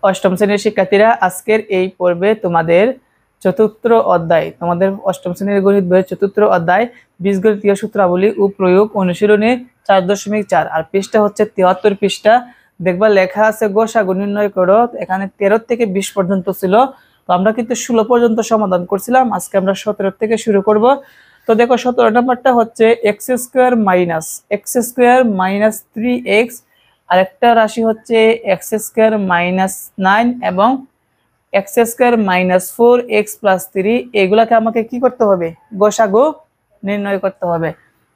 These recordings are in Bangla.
অষ্টম শ্রেণীর শিক্ষার্থীরা, আজকের এই পর্বে তোমাদের চতুর্থ অধ্যায়, তোমাদের অষ্টম শ্রেণীর গণিত বইয়ের চতুর্থ অধ্যায় বীজগণিতীয় সূত্রাবলী ও প্রয়োগ অনুশীলনী 4.4 আর পৃষ্ঠা হচ্ছে 73 পৃষ্ঠা। দেখবা লেখা আছে গসাগু নির্ণয় করো। এখানে 13 থেকে 20 পর্যন্ত ছিল, তো আমরা কিন্তু 16 পর্যন্ত সমাধান করছিলাম। আজকে আমরা 17 থেকে শুরু করব। তো দেখো 17 নম্বরটা হচ্ছে এক্স স্কোয়ার মাইনাস 3x, আরেকটা রাশি হচ্ছে এক্স স্কোয়ার মাইনাস 9 এবং x square minus 4x plus 3। এগুলাকে আমাকে কি করতে হবে? গসাগু নির্ণয় করতে হবে।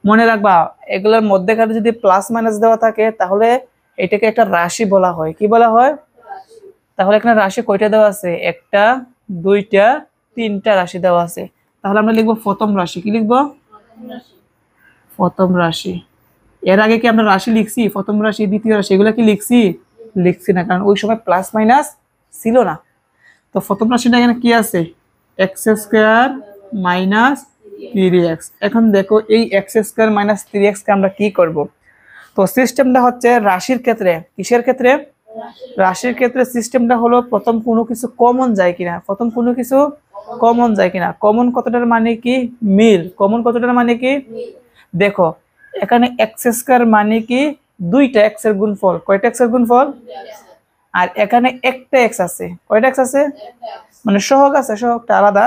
মনে রাখবা, এগুলোর মধ্যেখানে যদি প্লাস মাইনাস দেওয়া থাকে তাহলে এটাকে একটা রাশি বলা হয়। কি বলা হয়? তাহলে এখানে রাশি কয়টা দেওয়া আছে? একটা, দুইটা, তিনটা রাশি দেওয়া আছে। তাহলে আমরা লিখবো প্রথম রাশি। কি লিখবো? প্রথম রাশি। এর আগে কি আমরা রাশি লিখছি? প্রথম রাশি, দ্বিতীয় রাশি, এগুলো কি লিখছি না, কারণ ওই সময় প্লাস মাইনাস ছিল না। তো প্রথম রাশিটা এখানে কি আছে? X square minus 3x। এখন দেখো এই এক্স স্কোয়ার মাইনাস 3x কে আমরা কি করব? তো সিস্টেমটা হচ্ছে রাশির ক্ষেত্রে, কিসের ক্ষেত্রে? রাশির ক্ষেত্রে সিস্টেমটা হলো প্রথম কোনো কিছু কমন যায় কিনা, কমন কতটার মানে কি? মিল। কমন কতটার মানে কি? দেখো এখানে এক্স স্কোয়ার মানে কি? দুইটা এক্স এর গুণফল। কয়টা এক্স এর গুণফল? আর এখানে একটা এক্স আছে। কয়টা এক্স আছে? মানে সহগ আছে, সহগটা আলাদা।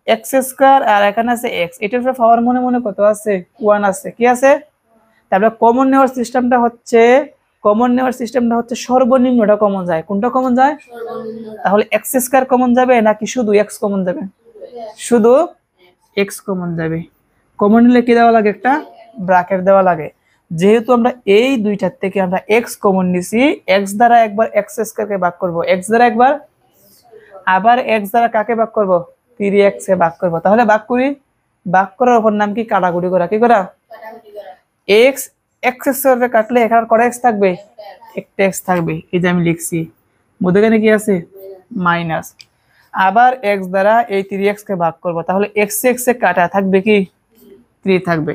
এক্স স্কোয়ার আর এখানে আছে এক্স, এটার উপরে পাওয়ার মনে মনে কত আছে? 1 আছে। কি আছে? তারপরে কমন নেওয়ার সিস্টেমটা হচ্ছে সর্বনিম্নটা কমন যায়। কোনটা কমন যায়? তাহলে এক্স স্কোয়ার কমন যাবে নাকি শুধু এক্স কমন যাবে? শুধু এক্স কমন যাবে। কমন নিলে কি দেওয়া লাগে? একটা ব্র্যাকেট দেওয়া লাগে। যেহেতু আমরা এই দুইটার থেকে আমরা এক্স কমন নিছি, এক্স দ্বারা একবার এক্স স্কোয়ারকে ভাগ করব, এক্স দ্বারা একবার, আবার এক্স দ্বারা কাকে ভাগ করব? 3x এ ভাগ করব। তাহলে ভাগ করার উপর নাম কি? কাটাকুটি করা। কি করা? এক্স স্কোয়ারে কাটলে এখানে কটা এক্স থাকবে? একটা এক্স থাকবে। এই যে আমি লিখছি, মধ্যখানে কি আছে? মাইনাস। আবার এক্স দ্বারা এই 3x কে ভাগ করব, তাহলে এক্স এ কাটা থাকবে কি? 3 থাকবে।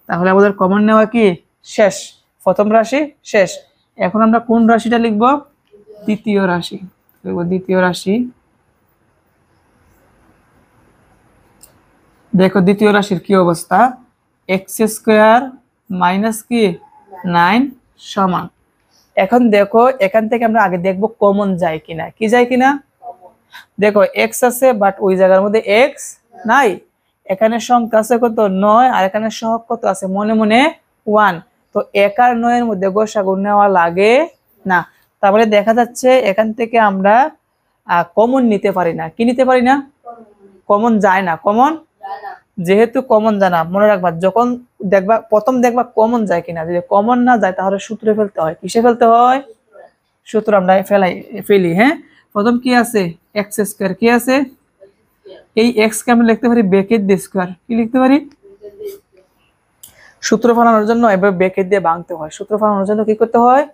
তাহলে আমাদের কমন নেওয়া কি শেষ? প্রথম রাশি শেষ। এখন আমরা কোন রাশিটা লিখব? দ্বিতীয় রাশি লিখব। দ্বিতীয় রাশি। দেখো দ্বিতীয় রাশির কি অবস্থা? এক্স স্কোয়ার মাইনাস কি 9 সমান। এখন দেখো এখান থেকে আমরা আগে দেখব কমন যায় কিনা। কি যায় কিনা? দেখো এক্স আছে, বাট ওই জায়গার মধ্যে এক্স নাই। এখানে সংখ্যা আছে কত? 9, আর এখানে সহগ কত আছে? মনে মনে 1। তো 1 আর 9 এর মধ্যে গসাগু নেওয়া লাগে না। তারপরে দেখা যাচ্ছে এখান থেকে আমরা কমন নিতে পারি না। কি নিতে পারি না? কমন যায় না। কমন যেহেতু কমন যায় না, মনে রাখবা যখন প্রথম দেখবা কমন যায় কিনা। যদি কমন না যায় তাহলে সূত্রে ফেলতে হয়। কিসে ফেলতে হয়? সূত্র আমরা ফেলি। হ্যাঁ, প্রথম কি আছে? X square. কি আছে? এই এক্স কে আমরা লিখতে পারি ব্র্যাকেট দিয়ে স্কোয়ার। কি লিখতে পারি? সূত্র ফেলানোর জন্য এবার ব্র্যাকেট দিয়ে ভাঙতে হয়। সূত্র ফেলানোর জন্য কি করতে হয়?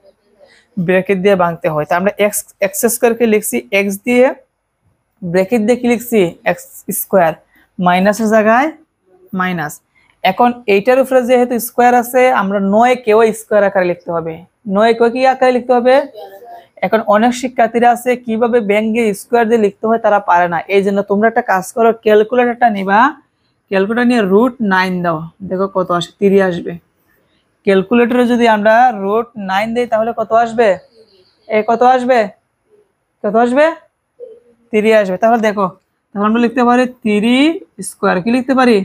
ব্র্যাকেট দিয়ে ভাঙতে হয়। তা আমরা এক্স স্কোয়ার কে লিখছি এক্স দিয়ে, ব্র্যাকেট দিয়ে কি লিখছি? X square. মাইনাসের জায়গায় মাইনাস। এখন এইটার উপরে যেহেতু স্কোয়ার আছে, আমরা 9 কেও স্কোয়ার আকারে লিখতে হবে। 9 কেও কি আকারে লিখতে হবে? এখন অনেক শিক্ষার্থীরা আছে কিভাবে ব্যাঙ্গে স্কোয়ার দিয়ে লিখতে হয় তারা পারে না। এই জন্য তোমরা একটা কাজ করো, ক্যালকুলেটরটা নিবা, ক্যালকুলেটর নিয়ে √9 দাও, দেখো কত আসে? 3 আসবে। ক্যালকুলেটরে যদি আমরা √9 দেই তাহলে কত আসবে? কত আসবে? 3 আসবে। তাহলে দেখো, তাহলে আমরা লিখতে পারি 3 স্কোয়ার। কি লিখতে পারি?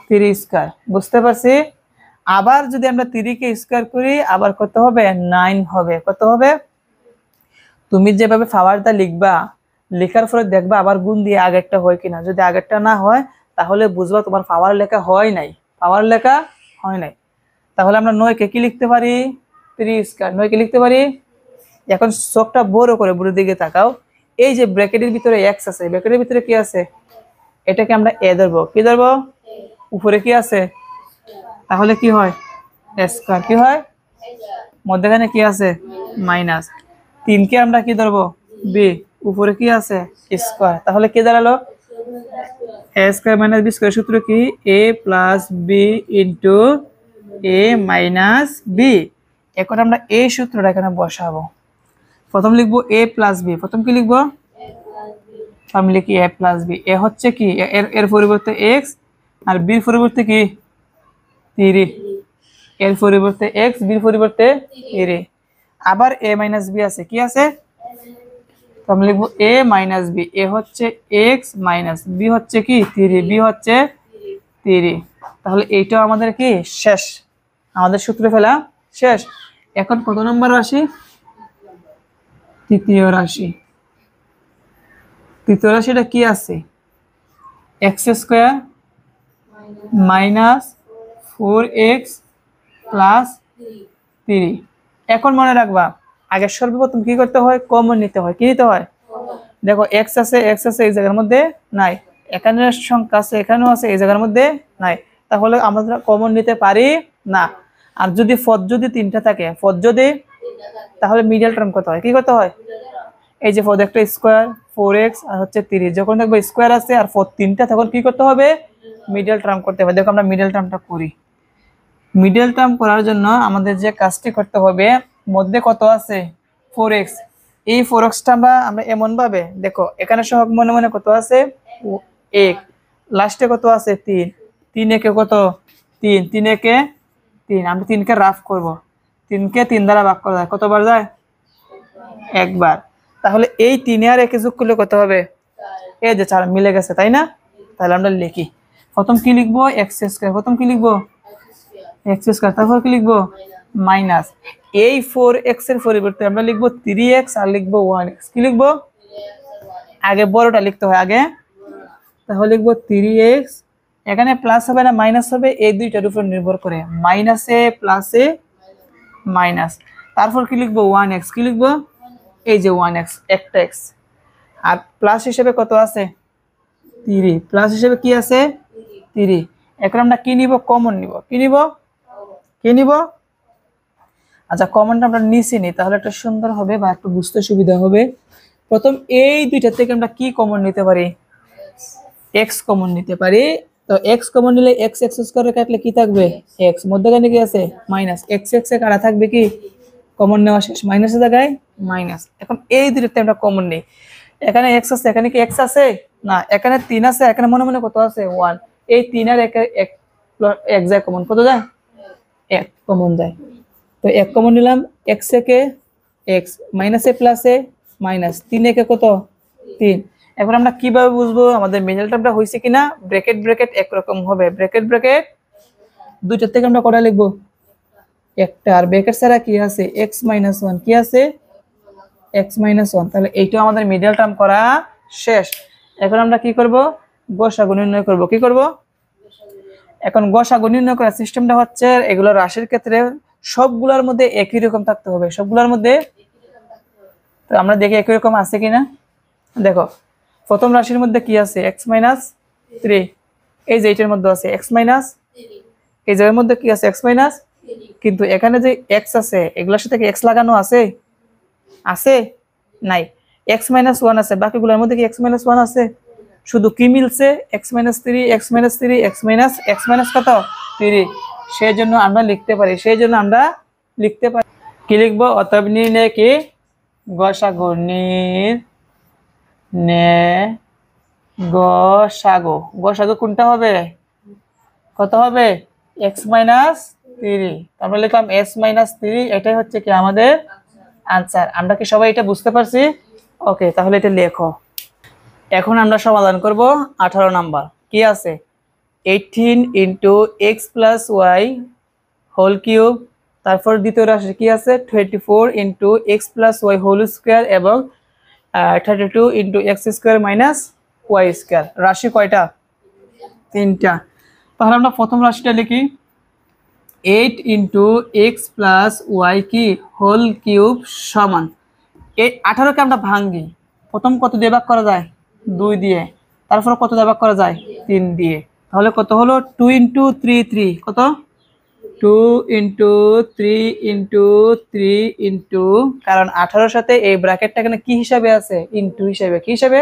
3 স্কোয়ার। বুঝতে পারছি? আবার যদি আমরা 3 কে স্কোয়ার করি আবার কত হবে? 9 হবে। কত হবে? তুমি যেভাবে পাওয়ারটা লিখবা, লেখার পরে দেখবা আবার গুণ দিয়ে আগেরটা হয় কিনা। যদি আগেরটা না হয় তাহলে বুঝবা তোমার পাওয়ার লেখা হয় নাই। তাহলে আমরা 9 কে কি লিখতে পারি? 3 স্কোয়ার। 9 কে লিখতে পারি। এখন চোখটা বড় করে বুড়ির দিকে তাকাও। এই যে ব্র্যাকেটের ভিতরে এক্স আছে, ব্র্যাকেটের ভিতরে কি আছে? এটাকে আমরা এ ধরবো। কি ধরবো? উপরে কি আছে? তাহলে কি হয়? স্কোয়ার। কি হয়? মধ্যখানে কি আছে? মাইনাস। 3 কে আমরা কি ধরবো? বি। উপরে কি আছে? স্কোয়ার। তাহলে কি দাঁড়ালো? এ স্কোয়ার মাইনাস বি স্কোয়ার। সূত্র কি? A plus b into a minus b. এখন আমরা এই সূত্রটা এখানে বসাবো। প্রথম লিখবো a প্লাস বি, প্রথম কি লিখবো, আমি লিখি a প্লাস বি। এ হচ্ছে কি, এর পরিবর্তে x, আর বির পরিবর্তে কি 3, এর পরিবর্তে x, বির পরিবর্তে 3। আবার a মাইনাস বি আছে, কি আছে, তো আমি লিখবো a মাইনাস বি। এ হচ্ছে x মাইনাস বি হচ্ছে কি 3, বি হচ্ছে 3। তাহলে এইটাও আমাদের কি শেষ, আমাদের সূত্র ফেলা শেষ। এখন কত নম্বর রাশি, তৃতীয় রাশি। তৃতীয় রাশিটা কি আছে, x square minus 4x plus 3। এখন মনে রাখবা, আগে সর্বপ্রথম কি করতে হয়, কমন নিতে হয়। কি নিতে হয়, দেখো এক্স আছে, এক্স আছে এই জায়গার মধ্যে নাই, এখানে সংখ্যা আছে, এখানেও আছে, এই জায়গার মধ্যে নাই, তাহলে আমরা কমন নিতে পারি না। আর যদি পদ যদি 3টা থাকে, পদ যদি, তাহলে মিডল টার্ম কত হয়, কি করতে হয়, এই যে পদ একটা স্কোয়ার 4x আর হচ্ছে 3, যখন দেখবো স্কোয়ার আছে আর পদ 3টা, তখন কি করতে হবে, মিডল টার্ম করতে হবে। দেখো আমরা মিডল টার্মটা করি। মিডল টার্ম করার জন্য আমাদের যে কাজটি করতে হবে, মধ্যে কত আছে 4x, এই 4xটা আমরা এমন ভাবে দেখো, এখানে সহগ মনে মনে কত আছে 1, লাস্টে কত আছে 3, 3 একে কত 3, 3 একে 3, আমরা 3কে রাফ করব, 3কে 3 দ্বারা ভাগ করা যায়, কতবার যায়, একবার। তাহলে এই 3 আর 1 যোগ করলে কত হবে, এই যে 4 মিলে গেছে, তাই না। তাহলে আমরা লিখি, প্রথম কি লিখবো এক্স স্কয়ার, প্রথম কি লিখবো এক্স স্কয়ার, তারপর কি লিখবো মাইনাস, এই 4x এর পরিবর্তে আমরা লিখবো 3x আর লিখবো 1x। কি লিখবো, আগে বড়টা লিখতে হয় আগে, তাহলে লিখবো 3x, এখানে প্লাস হবে না মাইনাস হবে, এই দুইটার উপর নির্ভর করে, মাইনাসে প্লাসে মাইনাস। তারপর কি লিখবো 1x, কি লিখবো, এই যে 1x একটা x, আর প্লাস হিসেবে কত আছে 3, প্লাস হিসেবে কি আছে 3। এখন আমরা কি নিব, কমন নিব, কি নিব, কি নিব, আচ্ছা কমনটা আমরা নিচে নিই, তাহলে একটা সুন্দর হবে বা একটু বুঝতে সুবিধা হবে। প্রথম এই দুইটা থেকে আমরা কি কমন নিতে পারি, x কমন নিতে পারি। তো x কমন নিলে x x স্কয়ারে কাটলে কি থাকবে, x, মধ্যখানে কি আছে মাইনাস, x x এ কাটা থাকবে কি, কমন নেওয়া শেষ, মাইনাসের জায়গায় মাইনাস। এখন এই দুইটাতে আমরা কমন নেই, এখানে x আছে, এখানে কি x আছে না, এখানে 3 আছে, এখানে মনে মনে কত আছে 1, এই 3 আর 1 এক যায় কমন, কত যায় 1 কমন যায়। তো 1 কমন নিলাম, x একে x, মাইনাসে প্লাসে মাইনাস, 3 একে কত 3। এখন আমরা কিভাবে বুঝবো আমাদের মিডল টার্মটা হইছে কিনা, ব্র্যাকেট ব্র্যাকেট একরকম হবে, ব্র্যাকেট ব্র্যাকেট দুইটার থেকে আমরা কটা লিখবো একটা, আর ব্র্যাকেট ছাড়া কি আছে x - 1, কি আছে x - 1। তাহলে এইটাও আমাদের মিডল টার্ম করা শেষ। এখন আমরা কি করব, গসাগু নির্ণয় করব। কি করব, এখন গসাগু নির্ণয় করার সিস্টেমটা হচ্ছে, এগুলো রাশির ক্ষেত্রে সবগুলোর মধ্যে একই রকম থাকতে হবে, সবগুলোর মধ্যে। তো আমরা দেখি একই রকম আছে কিনা। দেখো প্রথম রাশির মধ্যে কি আছে x - 3, এই যে এটার মধ্যে আছে x মাইনাস, এই জায়গার মধ্যে কি আছে x মাইনাস, কিন্তু এখানে যে x আছে এগুলোর সাথে কি x লাগানো আছে, আছে নাই, x - 1 আছে, বাকিগুলোর মধ্যে কি x - 1 আছে, শুধু কি মিলছে x - 3, x - 3, x - কত 3। সেজন্য আমরা লিখতে পারি, সেজন্য আমরা লিখতে পারি, কি লিখবো, অতএব নির্ণয় কি গসাগু, গসাগু, গসাগু কোনটা হবে, কত হবে x - 3, তারপর লিখলাম s - 3, এটাই হচ্ছে কি আমাদের আনসার। আমরা কি সবাই এটা বুঝতে পারছি, ওকে, তাহলে এটা লেখো। এখন আমরা সমাধান করব 18 নাম্বার। কি আছে 18 × x + y হোল কিউব, তারপর দ্বিতীয় রাশি কি আছে 24 × x + y হোল স্কয়ার এবং 32 × x² - y²। রাশি কয়টা, 3টা। তাহলে আমরা প্রথম রাশিটা লিখি 8 × x + y কি হোল কিউব সমান, এই 18কে আমরা ভাঙি, প্রথম কত দিয়ে ভাগ করা যায় 2 দিয়ে, তারপর কত দিয়ে ভাগ করা যায় 3 দিয়ে, তাহলে কত হলো 2 × 3 3, কত 2 × 3 × 3 কারণ 18 সাথে এই ব্র্যাকেটটা এখানে কি হিসাবে আছে, ইনটু হিসাবে। কি হিসাবে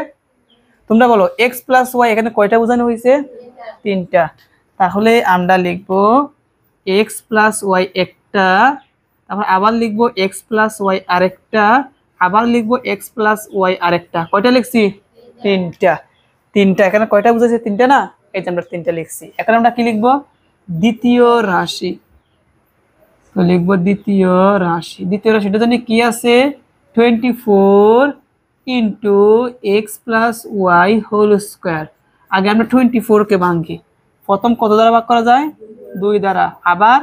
তোমরা বলো, x + y এখানে কয়টা বোঝানো হয়েছে 3টা, তাহলে আমরা লিখব x + y একটা, তারপর আবার লিখব x + y আরেকটা, আবার লিখবো এক্স প্লাস ওয়াই আরেকটা, কয়টা লিখছি? তিনটা। তিনটা, এখানে কয়টা বুঝেছে? তিনটা না, এই যে আমরা তিনটা লিখছি। এখন আমরা কি লিখবো? দ্বিতীয় রাশি। তো লিখবো দ্বিতীয় রাশি। দ্বিতীয় রাশিটা জানি কি আছে? 24 into x plus y whole square. আগে আমরা 24 কে ভাঙি। প্রথম কত দ্বারা ভাগ করা যায়? 2 দ্বারা, আবার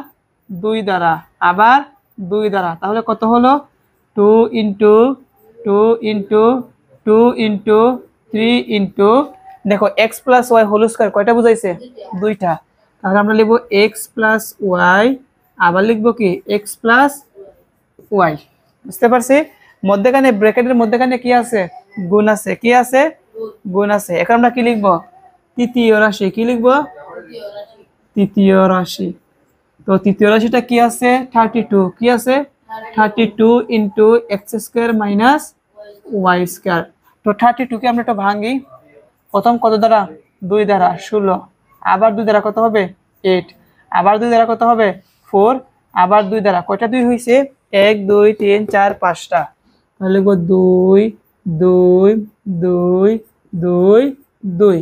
2 দ্বারা, আবার 2 দ্বারা। তাহলে কত হলো? 2 ইন্টু 2 ইন্টু 2 ইন্টু 3 ইন্টু, দেখো x plus y whole square কয়টা বুঝাইছে? 2টা। তাহলে আমরা লিখবো এক্স প্লাস ওয়াই, আবার লিখবো কি এক্স প্লাস ওয়াই। বুঝতে পারছি? মধ্যখানে ব্র্যাকেটের মধ্যখানে কি আছে? গুণ আছে। কি আছে? গুণ আছে। এখন আমরা কি লিখবো? তৃতীয় রাশি। কি লিখবো? তৃতীয় রাশি। তো তৃতীয় রাশিটা কি আছে? 32। কি আছে? 32 into x square minus y square. তো 32 কে আমরা একটা ভাঙি। প্রথম কত দ্বারা? 2 দ্বারা, 16। আবার 2 দ্বারা কত হবে? 8। আবার 2 দ্বারা কত হবে? 4। আবার 2 দ্বারা, কয়টা 2 হয়েছে? 1 2 3 4 5টা। তাহলে লিখবো 2 2 2 2 2।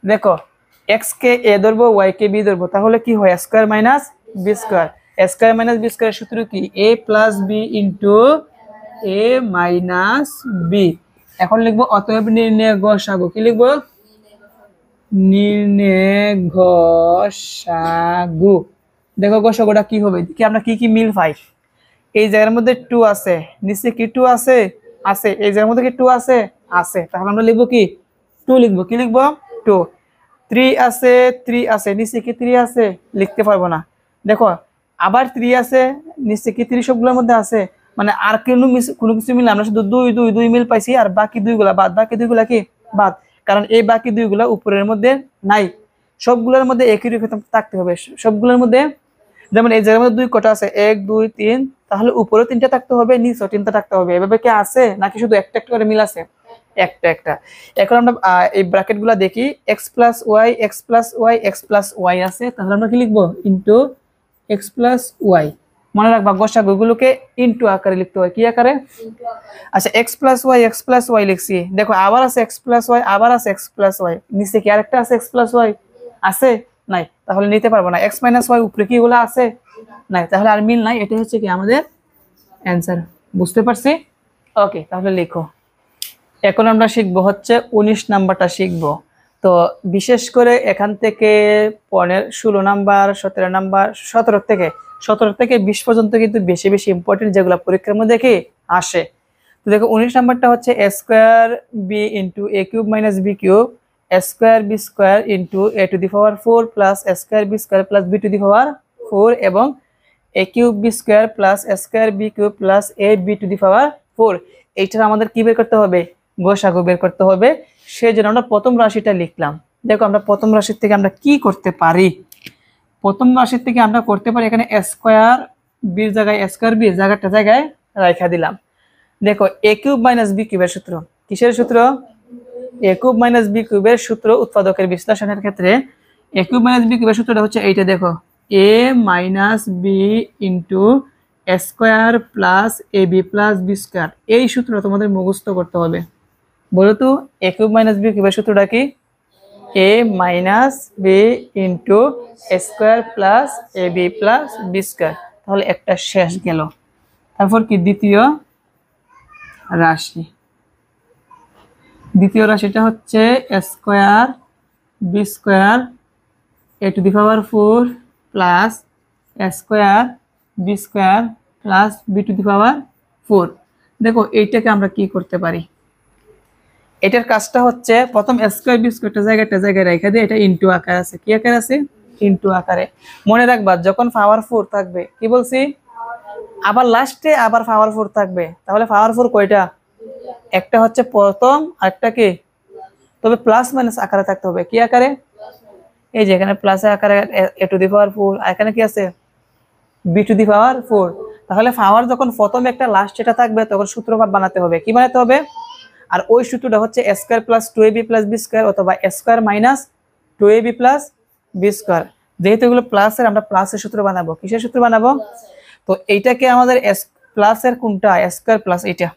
দেখো এক্স কে এ ধরবো, ওয়াই কে বি ধরবো, তাহলে কি হয়? Square minus b square. Square minus b square সূত্র কি? A plus b into a minus b. এখন লিখবো অতএব নির্ণয় গসাগু। কি লিখবো? নির্ণয় গসাগু। দেখো গসাগুটা কি হবে, কি আমরা কি কি মিল পাই? এই জায়গার মধ্যে 2 আছে, নিচে কি 2 আছে? আছে। এই জায়গার মধ্যে কি 2 আছে? আছে। তাহলে আমরা লিখবো কি? 2 লিখবো। কি লিখবো? 2। 3 আছে, 3 আছে, নিচে কি 3 আছে? লিখতে পারবো না। দেখো আবার 3 আছে, নিচে কি 3 সবগুলোর মধ্যে আছে? মানে আর কোনো কিছু মিলে আমরা শুধু 2 2 2 মিল পাইছি, আর বাকি 2 গুলা বাদ। বাকি 2 গুলা কি? বাদ। কারণ এই বাকি 2 গুলা উপরের মধ্যে নাই। সবগুলোর মধ্যে একই রকম থাকতে হবে। সবগুলোর মধ্যে, যেমন এই জায়গার মধ্যে 2 কটা আছে? 1 2 3, তাহলে উপরে 3টা থাকতে হবে, নিচেও 3টা থাকতে হবে। এভাবে কি আছে, নাকি শুধু একটা একটা করে মিল আছে? একটা একটা। এখন আমরা এই ব্র্যাকেট গুলা দেখি। X plus y, x plus y, x plus y আছে। তাহলে আমরা কি লিখবো? Into x plus y. মনে রাখবা গসাগু গুলোকে ইন্টু আকারে লিখতে হয়। কি আকারে? আচ্ছা এক্স প্লাস ওয়াই লিখছি। দেখো আবার আছে এক্স প্লাস ওয়াই, আবার আছে এক্স প্লাস ওয়াই, নিচে কি আরেকটা আছে এক্স প্লাস ওয়াই? আছে? নাই। তাহলে নিতে পারবো না। এক্স মাইনাস ওয়াই উপরে কি গুলো আছে? নাই। তাহলে আর মিল নাই। এটা হচ্ছে কি আমাদের অ্যান্সার। বুঝতে পারছি? ওকে, তাহলে লিখো। এখন আমরা শিখবো হচ্ছে 19 নাম্বারটা শিখবো। তো বিশেষ করে এখান থেকে 16 নাম্বার, 17 নাম্বার, 17 থেকে 20 পর্যন্ত কিন্তু বেশি বেশি ইম্পর্টেন্ট, যেগুলো পরীক্ষার মধ্যে কি আসে। তো দেখো 19 নাম্বারটা হচ্ছে A square B into A cube minus B cube, A square B square into A to the power 4 plus A square B square plus B to the power 4, এবং A cube B square plus A square B cube plus A B to the power 4। এইটার আমাদের কি বের করতে হবে? গসাগু বের করতে হবে। সেই জন্য আমরা প্রথম রাশিটা লিখলাম। দেখো আমরা প্রথম রাশির থেকে আমরা কি করতে পারি? প্রথম রাশির থেকে আমরা করতে পারি, এখানে স্কোয়ার বির জায়গায় স্কোয়ার বি জায়গাটা জায়গায় রাখা দিলাম। দেখো এ কিউব মাইনাস বি কিউবের সূত্র, কিসের সূত্র? এ কিউব মাইনাস বি কিউবের সূত্র। উৎপাদকের বিশ্লেষণের ক্ষেত্রে এ কিউব মাইনাস বি কিউবের সূত্রটা হচ্ছে এইটা। দেখো A minus B into square plus A B plus B square. এই সূত্র তোমাদের মুখস্থ করতে হবে। বলো তো এ কিউব মাইনাস বি কিউবের সূত্রটা কি? A minus B into square plus A B plus B square. তাহলে একটা শেষ গেল। তারপর কি? দ্বিতীয় রাশি। দ্বিতীয় রাশিটা হচ্ছে square B square A to the power 4 plus square B square plus B to the power 4। দেখো এইটাকে আমরা কি করতে পারি? এটার কাজটা হচ্ছে প্রথম স্কোয়ার বি স্কোয়ারটা জায়গায় রেখে দিয়ে এটা ইন্টু আকার আছে। কি আকার আছে? ইন্টু আকারে। মনে রাখবা যখন পাওয়ার 4 থাকবে, কি বলছি? আবার লাস্টে আবার পাওয়ার 4 থাকবে। তাহলে পাওয়ার 4 কয়টা? একটা হচ্ছে প্রথম, আরেকটা কি? তবে প্লাস মাইনাস আকারে থাকতে হবে। কি আকারে? এই যে এখানে প্লাস আকারে এ টু দি পাওয়ার 4, আর এখানে কি আছে? B to the power 4। তাহলে পাওয়ার যখন প্রথম একটা লাস্ট এটা থাকবে, তখন সূত্র বানাতে হবে। কি বানাতে হবে? আর ওই সূত্রটা হচ্ছে A square plus 2ab plus B square, অথবা A square minus 2ab plus B square. যেহেতু এগুলো প্লাসের, আমরা প্লাসের সূত্র বানাবো। কিসের সূত্র বানাবো? তো এইটাকে আমাদের প্লাসের কোনটা? স্কোয়ার প্লাস এইটা।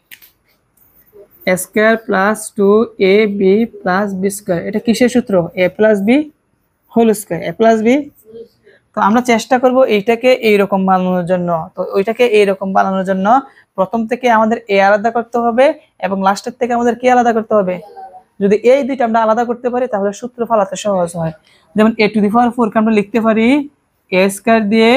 A square plus 2ab plus B square. এটা কিসের সূত্র? A plus B whole square, A plus B. তো আমরা চেষ্টা করব এইটাকে এইরকম বানানোর জন্য। তো ওইটাকে এইরকম বানানোর জন্য প্রথম থেকে আমাদের এ আলাদা করতে হবে এবং লাস্টের থেকে আমাদের কি আলাদা করতে হবে। যদি এই দুইটা আমরা আলাদা করতে পারি তাহলে সূত্র ফলাতে সহজ হয়। যেমন a টু দি পাওয়ার 4 কে আমরা লিখতে পারি a স্কয়ার দিয়ে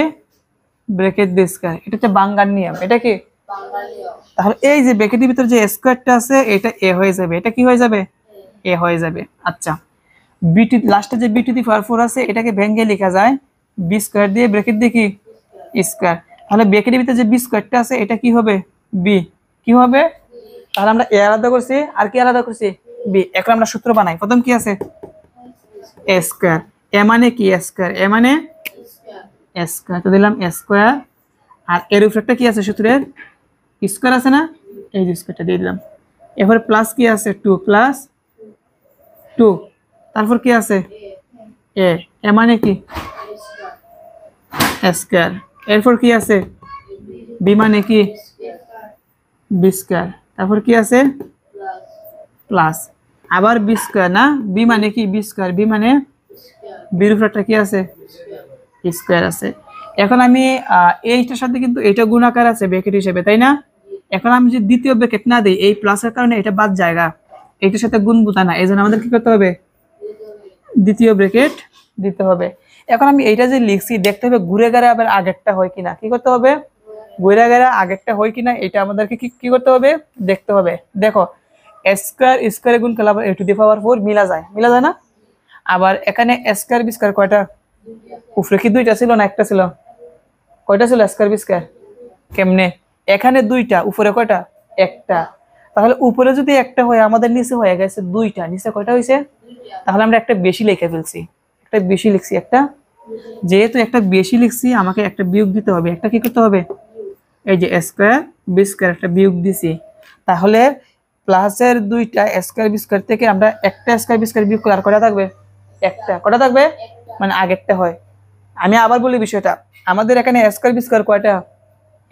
ব্র্যাকেট বি স্কয়ার। এটা হচ্ছে বাঙ্গার নিয়ম। এটা কি বাঙ্গার নিয়ম? তাহলে এই যে ব্র্যাকেটের ভিতরে যে স্কয়ারটা আছে এটা a হয়ে যাবে। এটা কি হয়ে যাবে? a হয়ে যাবে। আচ্ছা, বি টু লাস্টে যে বি টু দি পাওয়ার 4 আছে এটাকে ভেঙে লেখা যায় বি স্কয়ার দিয়ে ব্র্যাকেট দিয়ে কি স্কয়ার। তাহলে ব্র্যাকেটের ভিতরে যে বি স্কয়ারটা আছে এটা কি হবে? বি। কি হবে? তাহলে আমরা এ আলাদা করছি আর কি আলাদা করছি? বি। এখন আমরা সূত্র বানাই। প্রথম কি আছে? এ স্কয়ার। এ মানে কি? A square. এ মানে এ স্কয়ার। তো দিলাম এ স্কয়ার। আর এর উপরে একটা কি আছে সূত্রের? স্কয়ার আছে না? এই যে স্কয়ারটা দিয়ে দিলাম। এরপর প্লাস কি আছে? 2 প্লাস 2। তারপর কি আছে? এ। এ মানে কি? A square. এরপর কি আছে? বি মানে কি? B square. তারপর কি আছে? প্লাস আবার বি স্কয়ার না? বি মানে কি? B square. বি মানে বির উপরটা কি আছে? স্কয়ার আছে। এখন আমি এইটার সাথে কিন্তু এটা গুণাকার আছে ব্র্যাকেট হিসেবে, তাই না? এখন আমি যদি দ্বিতীয় ব্র্যাকেট না দেই এই প্লাসের কারণে এটা বাদ জায়গা, এটার সাথে গুণ বুঝা না, এইজন্য আমাদের কি করতে হবে? দ্বিতীয় ব্র্যাকেট দিতে হবে। এখন আমি এইটা যে লিখছি দেখতে হবে ঘুরে গেলে আবার আগেরটা হয় কিনা। কি করতে হবে? ঘুরে গেলে আগেরটা হয় কিনা এটা আমাদেরকে কি করতে হবে? দেখতে হবে। দেখো স্কয়ার স্কয়ারে গুণ করলে আবার a টু দি পাওয়ার 4 মিলা যায়, মিলা যায় না? আবার এখানে স্কয়ার বি স্কয়ার কয়টা? উপরে কি দুইটা ছিল না একটা ছিল? কয়টা ছিল স্কয়ার বি স্কয়ার? কেমনে? এখানে দুইটা, উপরে কয়টা? একটা। তাহলে উপরে যদি একটা হয় আমাদের নিচে হয়ে গেছে দুইটা, নিচে কয়টা হইছে? তাহলে আমরা একটা বেশি লিখে ফেলছি, একটা বেশি লিখছি। একটা যেহেতু একটা বেশি লিখছি আমাকে একটা বিয়োগ দিতে হবে। একটা কি করতে হবে? এই যে স্কয়ার বি স্কয়ার একটা বিয়োগ দিছি। তাহলে প্লাসের দুইটা স্কয়ার বি স্কয়ার থেকে আমরা একটা স্কয়ার বি স্কয়ার বিয়োগ করলে আর কয়টা থাকবে? একটা। কয়টা থাকবে? মানে আগেরটা হয়। আমি আবার বলি বিষয়টা, আমাদের এখানে স্কয়ার বি স্কয়ার কয়টা?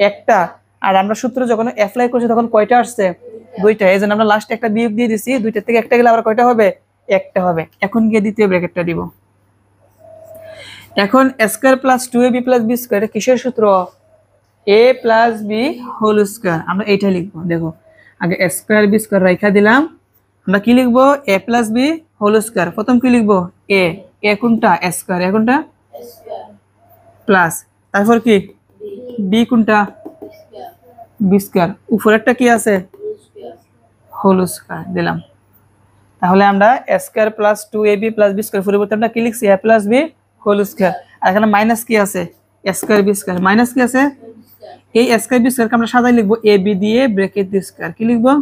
একটা। আর আমরা সূত্র যখন অ্যাপ্লাই করছি তখন কয়টা আসছে? দুইটা। এই জন্য আমরা লাস্টে একটা বিয়োগ দিয়ে দিছি, দুইটা থেকে একটা গেলে আবার কয়টা হবে? একটা হবে। এখন গিয়ে দ্বিতীয় ব্র্যাকেটটা দিব। এখন square plus 2ab plus B square কিসের সূত্র? a plus B whole square. আমরা এইটা লিখবো। দেখো আগে স্কয়ার বি স্কয়ার রাইখা দিলাম, আমরা কি লিখবো? a plus B whole square. প্রথম কি লিখবো? a। a কোনটা? স্কয়ার। a কোনটা? প্লাস তারপর কি? বি কোনটা? B square. উপরেরটা কি আছে? হোল স্কয়ার দিলাম। তাহলে আমরা square plus 2ab plus B square পরিবর্তে আমরা কি লিখছি? a plus B whole square. আর এখানে মাইনাস কি আছে? Square B square. মাইনাস কি আছে? এই স্কয়ার বি স্কয়ারকে আমরা সাজাই লিখবো a b দিয়ে ব্র্যাকেট দিয়ে স্কয়ার। কি লিখবো?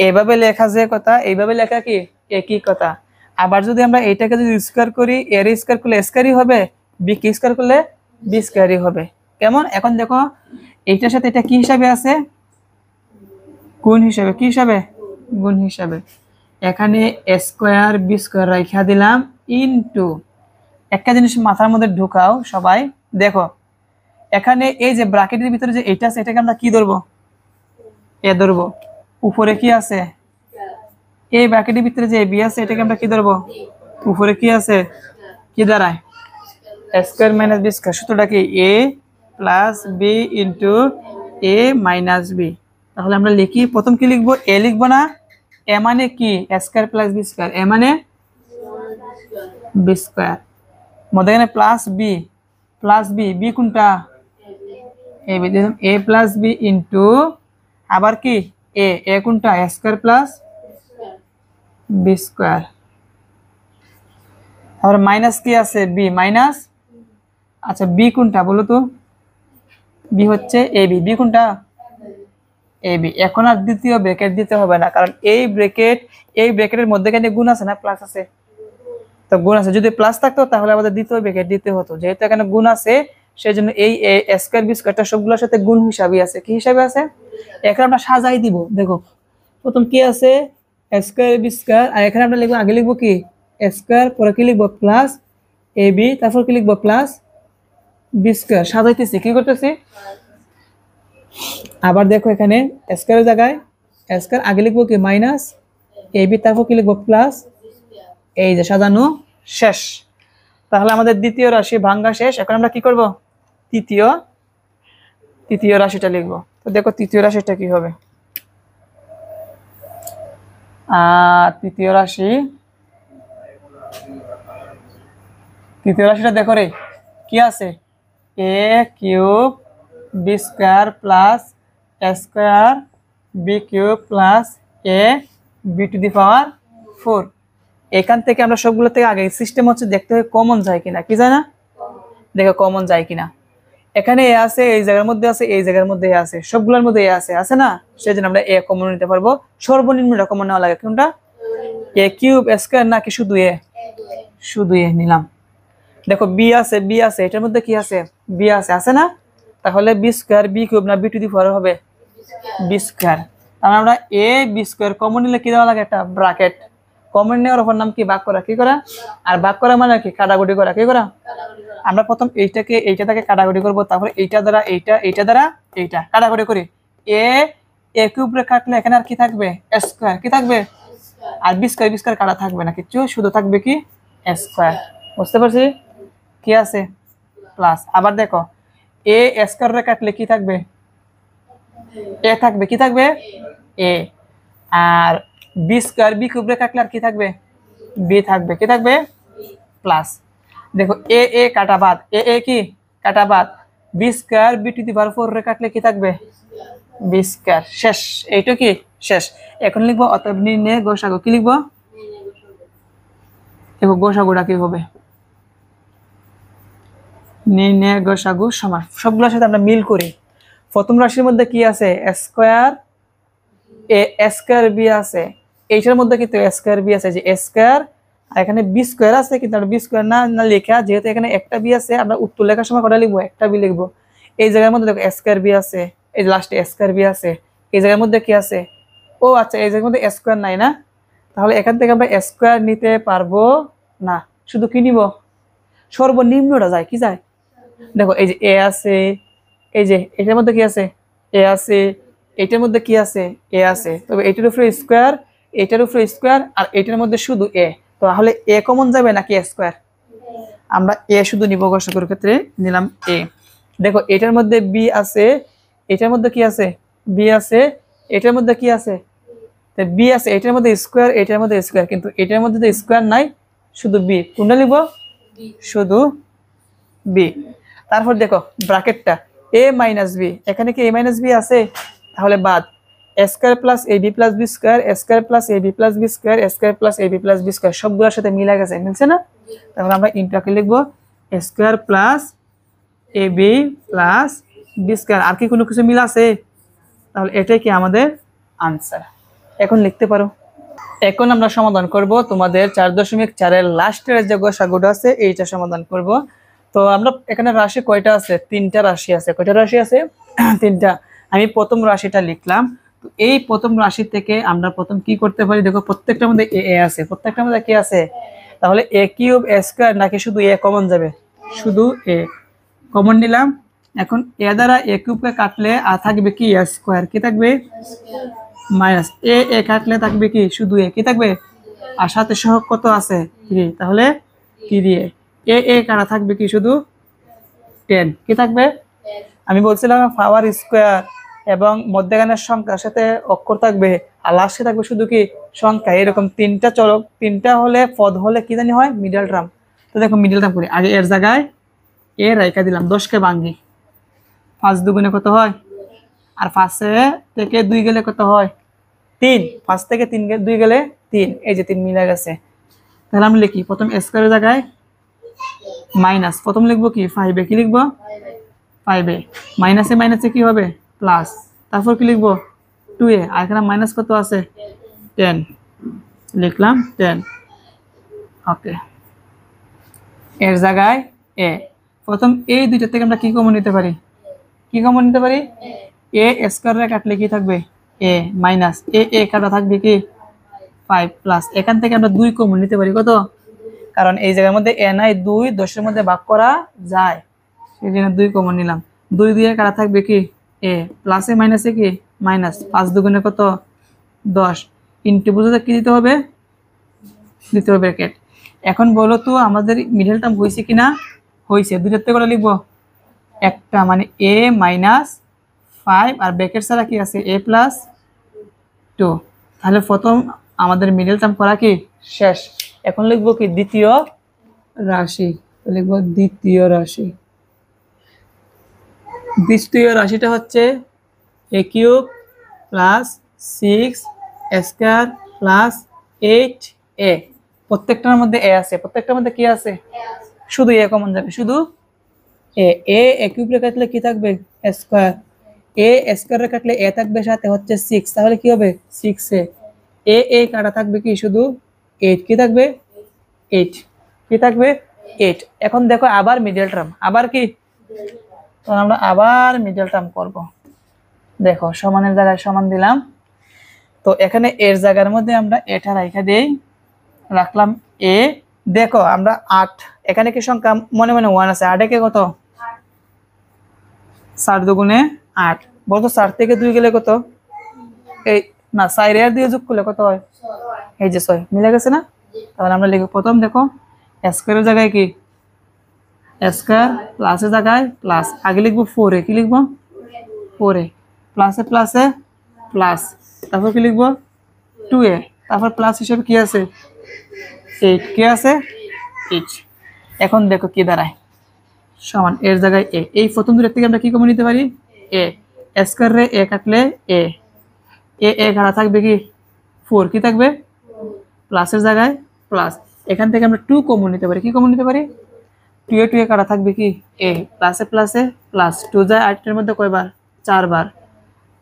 এভাবে লেখা যে কথা, এইভাবে লেখা কি একই কথা। আবার যদি আমরা এইটাকে যদি স্কয়ার করি, এর স্কয়ার করলে স্কয়ারই হবে, বি কি স্কয়ার করলে বি স্কয়ারই হবে। কেমন? এখন দেখো এইটার সাথে এটা কি হিসাবে আছে? গুণ হিসাবে। কি হিসাবে? গুণ হিসাবে। এখানে স্কয়ার বি স্কয়ার রাইখা দিলাম ইনটু, একটা জিনিস মাথার মধ্যে ঢুকাও সবাই। দেখো এখানে এই যে ব্র্যাকেটের ভিতরে যে এটা আছে এটাকে আমরা কি ধরবো? এ ধরবো। উপরে কি আছে? এই ব্র্যাকেটের ভিতরে যে বি আছে এটাকে আমরা কি ধরবো? উপরে কি আছে? কি দাঁড়ায়? Square minus b square. সূত্রটা কি? a plus b into a minus b. তাহলে আমরা লিখি, প্রথম কি লিখবো? a লিখবো না? a মানে কি? Square plus B square. a মানে বি স্কয়ার। মধ্যখানে plus b, plus b. B কোনটা? a বি দিলাম। a প্লাস বি ইন্টু আবার কি a। a কোনটা? Square plus B square. তারপর মাইনাস কি আছে? B minus. আচ্ছা বি কোনটা বলো তো? বি হচ্ছে এ বি। বি কোনটা? A B. এখন আর দ্বিতীয় ব্র্যাকেট দিতে হবে না, কারণ এই ব্র্যাকেটের মধ্যেখানে গুণ আছে না প্লাস আছে? তো গুণ আছে, যদি প্লাস থাকতো তাহলে আমাদের দ্বিতীয় ব্র্যাকেট দিতে হতো। যেহেতু এখানে গুণ আছে সেজন্য এই স্কয়ার বি স্কয়ারটা সবগুলোর সাথে গুণ হিসাবে আছে। কি হিসাবে আছে? এখন আমরা সাজাই দিব। দেখো প্রথম কি আছে? Square B square. আর এখানে আমরা লিখবো, আগে লিখবো কি? স্কয়ার, পরে কি লিখবো? প্লাস এ বি, তারপর কি লিখবো? Plus B square. সাজাইতেছি। কি করতেছি? আবার দেখো এখানে স্কয়ারের জায়গায় এ স্কয়ার আগে লিখবো কি মাইনাস এ বি, তারপর কি লিখবো প্লাস, এই যে সাজানো শেষ। তাহলে আমাদের দ্বিতীয় রাশি ভাঙ্গা শেষ। এখন আমরা কি করব, তৃতীয় রাশিটা লিখবো। তো দেখো তৃতীয় রাশিটা কি হবে। তৃতীয় রাশিটা দেখো রে, কি আছে, A cube B square plus A square B cube plus A B to the power 4। এখান থেকে আমরা সবগুলো থেকে আগে সিস্টেম হচ্ছে দেখতে হয় কমন যায় কিনা, কি যায় না, দেখো কমন যায় কিনা। এখানে এ আছে, এই জায়গার মধ্যে আছে, এই জায়গার মধ্যে এ আছে, সবগুলোর মধ্যে এ আছে না, সেই জন্য আমরা এ কমন নিতে পারবো। সর্বনিম্নটা কমন নেওয়া লাগে কোনটা, এ কিউব স্কয়ার নাকি শুধু এ, শুধু এ নিলাম। দেখো বি আছে, এটার মধ্যে কি আছে, বি আছে না, তাহলে বি স্কয়ার বি কিউব না বি টু দি পাওয়ার হবে বি স্কয়ার। তাহলে আমরা এ বি স্কয়ার কমন নিলে কি দেওয়া লাগে, একটা ব্র্যাকেট। কমন নেওয়ার অপর নাম কি, ভাগ করা, কি করা, আর ভাগ করা মানে কি কাটাকুটি করা, কি করা। আমরা প্রথম এইটা থেকে কাটাকুটি করব, তারপর এইটা দ্বারা এইটা দ্বারা এইটা কাটাকুটি করি। এ কিউব রে কাটলে এখানে আর কি থাকবে, স্কয়ার, কি থাকবে, আর বি স্কয়ার কাটা থাকবে না কিছু, শুধু থাকবে কি স্কয়ার। বুঝতে পারছি, কি আছে প্লাস। আবার দেখো এ স্কয়ার রে কাটলে কি থাকবে, এ থাকবে, কি থাকবে এ, আর বি স্কয়ার বি কিউব রে কাটলে আর কি থাকবে, বি থাকবে, কি থাকবে প্লাস। দেখো এ কাটা বাদ, এ কি কাটা বাদ, B square B to the power 4 রে কাটলে কি থাকবে, বি স্কয়ার। শেষ, এইটা কি শেষ। এখন লিখবো অতএব নির্ণয় গসাগু, কি লিখবো, দেখো গসাগুটা কি হবে, নির্ণয় গসাগু সমান। সবগুলোর সাথে আমরা মিল করি। প্রথম রাশির মধ্যে কি আছে, স্কয়ার এ স্কয়ার বি আছে, এইটার মধ্যে কিন্তু স্কয়ার বি আছে, যে স্কয়ার, আর এখানে বি স্কয়ার আছে, কিন্তু আমরা বি স্কয়ার না লেখা, যেহেতু এখানে একটা বি আছে, আমরা উত্তর লেখার সময় কটা লিখবো, একটা বি লিখবো। এই জায়গার মধ্যে দেখো স্কয়ার বি আছে, এই লাস্টে স্কয়ার বি আছে, এই জায়গার মধ্যে কি আছে, ও আচ্ছা এই জায়গার মধ্যে স্কয়ার নাই না, তাহলে এখান থেকে আমরা স্কয়ার নিতে পারবো না, শুধু কি নিব, সর্বনিম্নটা যায়, কি যায়, দেখো এই যে এ আছে, এই যে এটার মধ্যে কি আছে, এ আছে, এটার মধ্যে কি আছে, এ আছে, তবে এটার উপরে স্কয়ার, এটার উপরে স্কয়ার, আর এটার মধ্যে শুধু এ, তাহলে এ কমন যাবে নাকি স্কয়ার, আমরা এ শুধু নিব, গসাগুর ক্ষেত্রে নিলাম এ। দেখো এটার মধ্যে বি আছে, এটার মধ্যে কি আছে, বি আছে, এটার মধ্যে কি আছে, বি আছে, এটার মধ্যে স্কয়ার, এটার মধ্যে স্কয়ার, কিন্তু এটার মধ্যে তো স্কয়ার নাই, শুধু বি, কোনটা লিখবো, শুধু বি। তারপর দেখো ব্র্যাকেটটা এ মাইনাস বি, এখানে কি এ মাইনাস বি আছে, তাহলে বাদ, square plus A B plus B square, square plus A B plus B square, square plus A B plus B square, সবগুলোর সাথে মিলে গেছে, মিলছে না, তাহলে আমরা ইন্টারকে লিখবো square plus A B plus B square. আর কি কোনো কিছু মিল আছে, তাহলে এটাই কি আমাদের আনসার। এখন লিখতে পারো। এখন আমরা সমাধান করব তোমাদের 4.4 এর লাস্টের যে গসাগুটা আছে এইটা সমাধান করব। তো আমরা এখানে রাশি কয়টা আছে, তিনটা রাশি আছে। কয়টা রাশি আছে, তিনটা। আমি প্রথম রাশিটা লিখলাম। তো এই প্রথম রাশি থেকে আমরা প্রথম কি করতে পারি, দেখো প্রত্যেকটার মধ্যে এ আছে, প্রত্যেকটার মধ্যে কি আছে, তাহলে এ কিউব এ স্কয়ার নাকি শুধু এ কমন যাবে, শুধু এ কমন নিলাম। এখন এ দ্বারা এ কিউবকে কাটলে আর থাকবে কি এ স্কয়ার, কি থাকবে মাইনাস এ কাটলে থাকবে কি শুধু এ, কি থাকবে, আর সাথে সহগ কত আছে 3, তাহলে 3 এ কাটা থাকবে কি শুধু 10, কি থাকবে, আমি বলছিলাম পাওয়ার স্কয়ার এবং মধ্যখানের সংখ্যার সাথে অক্ষর থাকবে, আর লাস্টে থাকবে শুধু কি সংখ্যা। এরকম তিনটা চলক, তিনটা হলে পদ হলে কি জানি হয়, মিডল টার্ম। তো দেখো মিডল টার্ম করি, আগে এর জায়গায় এ রাইখা দিলাম, 10কে ভাঙি, 5 দুগুণে কত হয়, আর 5 থেকে 2 গেলে কত হয় 3, 5 থেকে 2 গেলে 3, এই যে 3 মিলে গেছে। তাহলে আমি লিখি প্রথম স্কয়ারের জায়গায় মাইনাস, প্রথম লিখবো কি 5 কি লিখবো 5 মাইনাসে কি হবে প্লাস, তারপর কি লিখবো 2 আর এখানে মাইনাস কত আছে 10, লিখলাম 10। ওকে, এর জায়গায় এ, প্রথম এই দুইটা থেকে আমরা কি কমন নিতে পারি, কি কমন নিতে পারি, এ স্কয়ারে কাটলে কি থাকবে এ মাইনাস এ কাটা থাকবে কি 5 প্লাস, এখান থেকে আমরা 2 কমন নিতে পারি, কত, কারণ এই জায়গার মধ্যে এ নাই 2, 10 এর মধ্যে ভাগ করা যায়, সেই জন্য 2 কমন নিলাম। 2 দিয়ে কাটা থাকবে কি এ, প্লাসে মাইনাসে কি মাইনাস, 5 দুগুণে কত 10 ইন্টু বুঝতে কি দিতে হবে, দ্বিতীয় ব্র্যাকেট। এখন বলো তো আমাদের মিডল টার্ম হয়েছে কিনা, হয়েছে। দুইটাতে করে লিখবো একটা, মানে a মাইনাস 5 আর ব্র্যাকেট ছাড়া কি আছে a প্লাস 2। তাহলে প্রথম আমাদের মিডল টার্ম করা কি শেষ। এখন লিখবো কি দ্বিতীয় রাশি, লিখবো দ্বিতীয় রাশি। দ্বিতীয় রাশিটা হচ্ছে a cube plus 6 square plus 8a। প্রত্যেকটার মধ্যে a আছে, প্রত্যেকটার মধ্যে কি আছে, শুধু a কমন যাবে, শুধু a কিউব রে কাটলে কি থাকবে স্কয়ার, a স্কয়ার রে কাটলে a থাকবে সাথে হচ্ছে 6, তাহলে কি হবে 6a। a কাটা থাকবে কি শুধু 8, কি থাকবে 8, কি থাকবে 8। এখন দেখো আবার মিডল টার্ম, আবার কি, তো আমরা আবার মিডল টার্ম করব। দেখো সমানের জায়গায় সমান দিলাম, তো এখানে এর জায়গার মধ্যে আমরা এটা রাখা দেই, রাখলাম a। দেখো আমরা 8, এখানে কি সংখ্যা মনে মনে 1 আছে, 8 একে কত 4 দুগুণে 8, বলতো 4 থেকে 2 গেলে কত, এই না 4 এর দিয়ে যোগ করলে কত হয়, এই যে 6, মিলে গেছে না। তাহলে আমরা লিখব প্রথম দেখো স্কয়ারের জায়গায় কি স্কয়ার, প্লাসের জায়গায় প্লাস, আগে লিখবো 4a, কি লিখবো 4a, প্লাসে প্লাসে প্লাস, তারপর কি লিখবো 2a, তারপর প্লাস হিসেবে কি আছে 8, কি আছে 8। এখন দেখো কি দাঁড়ায়, সমান এর জায়গায় a, এই প্রথম দুটো থেকে আমরা কি কমন নিতে পারি a, স্কয়ার রে a কাটলে a কাটা থাকবে কি 4, কি থাকবে প্লাসের জায়গায় প্লাস, এখান থেকে আমরা 2 কমন নিতে পারি, কি কমন নিতে পারি 2 এ কাটা থাকবে কি a, প্লাসে প্লাসে প্লাস, 2 যায় 8 এর মধ্যে কয়বার 4 বার,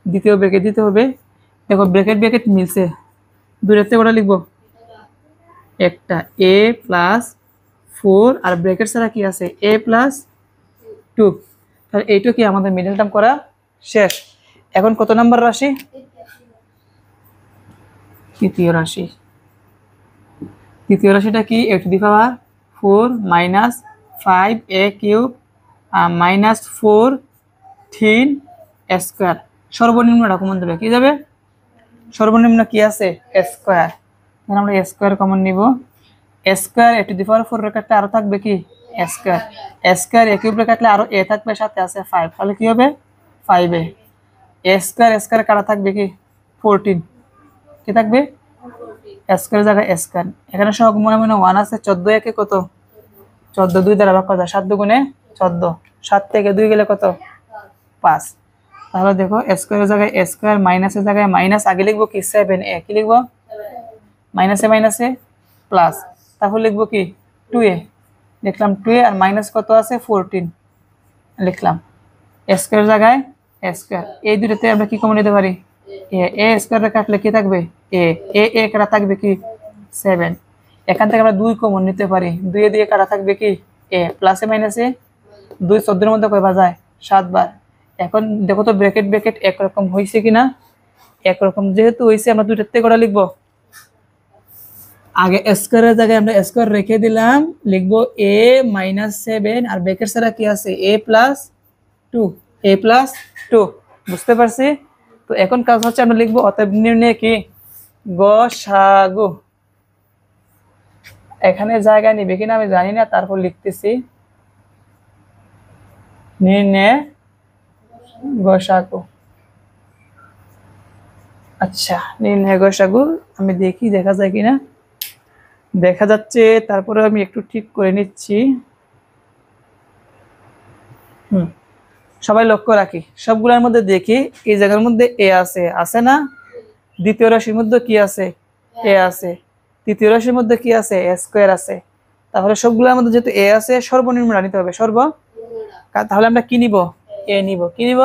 দ্বিতীয় ব্র্যাকেট দিতে হবে। দেখো ব্র্যাকেট ব্র্যাকেট মিলছে, দুইটাতে কটা লিখবো একটা, a প্লাস 4 আর ব্র্যাকেট ছাড়া কি আছে a প্লাস 2। তাহলে এইটা কি আমাদের মিডল টার্ম করা শেষ। এখন কত নাম্বার রাশি, তৃতীয় রাশি। তৃতীয় রাশিটা কি a to the power 4 minus 5a cube minus 14 square. সর্বনিম্নটা কমন দেবে, কি যাবে সর্বনিম্ন কি আছে স্কয়ার, তাহলে আমরা স্কয়ার কমন নিব। Square a to the power 4 রে কাটলে আরো থাকবে কি স্কয়ার, স্কয়ার a কিউব রে কাটলে আরো a থাকবে, সাথে আছে 5, তাহলে কি হবে 5a। স্কয়ার স্কয়ার কাটা থাকবে কি 14, কি থাকবে স্কয়ার জায়গায় স্কয়ার, এখানে সব মনে মনে 1 আছে, 14 একে কত 14, 2 দ্বারা ভাগ করা 7 দুগুণে 14, 7 থেকে 2 গেলে কত 5। তাহলে দেখো স্কয়ারের জায়গায় স্কয়ার, মাইনাসের জায়গায় মাইনাস, আগে লিখবো কি 7a, কি লিখবো মাইনাসে মাইনাসে প্লাস, তারপর লিখবো কি 2a, লিখলাম 2a আর মাইনাস কত আছে 14, লিখলাম স্কয়ার জায়গায় স্কয়ার। এই দুটোতে আমরা কি কমন নিতে পারি a স্কয়ার কাটলে কি থাকবে a কাটা থাকবে কি 7, এখান থেকে আমরা 2 কমন নিতে পারি, 2 দিয়ে কাটা থাকবে কি a, প্লাসে মাইনাসে 2 14 এর মধ্যে কয়বার যায় 7 বার। এখন দেখো তো ব্র্যাকেট ব্র্যাকেট একরকম হয়েছে কিনা, একরকম যেহেতু হয়েছে আমরা দুইটাতে কটা লিখবো, আগে স্কয়ারের জায়গায় আমরা স্কয়ার রেখে দিলাম, লিখবো a মাইনাস 7 আর ব্র্যাকেট ছাড়া কি আছে a প্লাস 2, বুঝতে পারছি। তো এখন কাজ হচ্ছে আমরা লিখবো অতএব নির্ণয় কি গসাগু। এখানে জায়গা নিবে কিনা আমি জানি না, তারপর লিখতেছি নির্ণয় গসাগু। আচ্ছা নির্ণয় গসাগু আমি দেখি দেখা যায় কিনা, দেখা যাচ্ছে, তারপরে আমি একটু ঠিক করে নিচ্ছি। সবাই লক্ষ্য রাখি, সবগুলোর মধ্যে দেখি এই জায়গার মধ্যে এ আছে না, দ্বিতীয় রাশির মধ্যে কি আছে এ আছে, তৃতীয় রাশির মধ্যে কি আছে এ স্কয়ার আছে, তাহলে সবগুলোর মধ্যে যেহেতু এ আছে সর্বনিম্ন নিতে হবে তাহলে আমরা কি নিব এ নিব, কি নিব,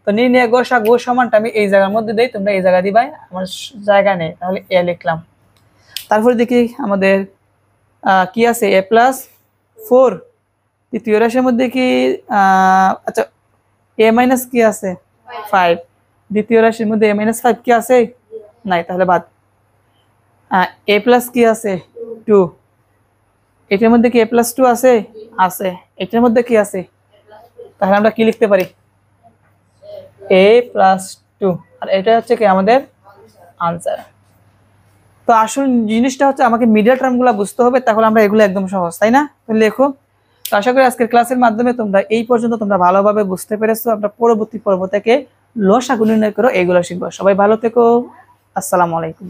তো নির্ণয় গসাগু সমানটা আমি এই জায়গার মধ্যে দেই, তোমরা এই জায়গা দিবাই, আমার জায়গা নেই, তাহলে এ লিখলাম। তারপরে দেখি আমাদের কি আছে a প্লাস 4, তৃতীয় রাশির মধ্যে কি আচ্ছা a মাইনাস কি আছে 5, দ্বিতীয় রাশির মধ্যে a মাইনাস 5 কি আছে নাই, তাহলে বাদ। a প্লাস কি আছে 2, এটার মধ্যে কি a প্লাস 2 আছে, এটার মধ্যে কি আছে, তাহলে আমরা কি লিখতে পারি a প্লাস 2, আর এটা হচ্ছে কি আমাদের আনসার। তো আসল জিনিসটা হচ্ছে আমাকে মিডিয়াল টার্মগুলো বুঝতে হবে, তাহলে আমরা এগুলো একদম সহজ, তাই না? তো লেখো। তো আশা করি আজকের ক্লাসের মাধ্যমে তোমরা এই পর্যন্ত তোমরা ভালোভাবে বুঝতে পেরেছো। আমরা পরবর্তী পর্ব থেকে লসাগু নির্ণয় করো এগুলো শিখবো। সবাই ভালো থেকো। আসসালামু আলাইকুম।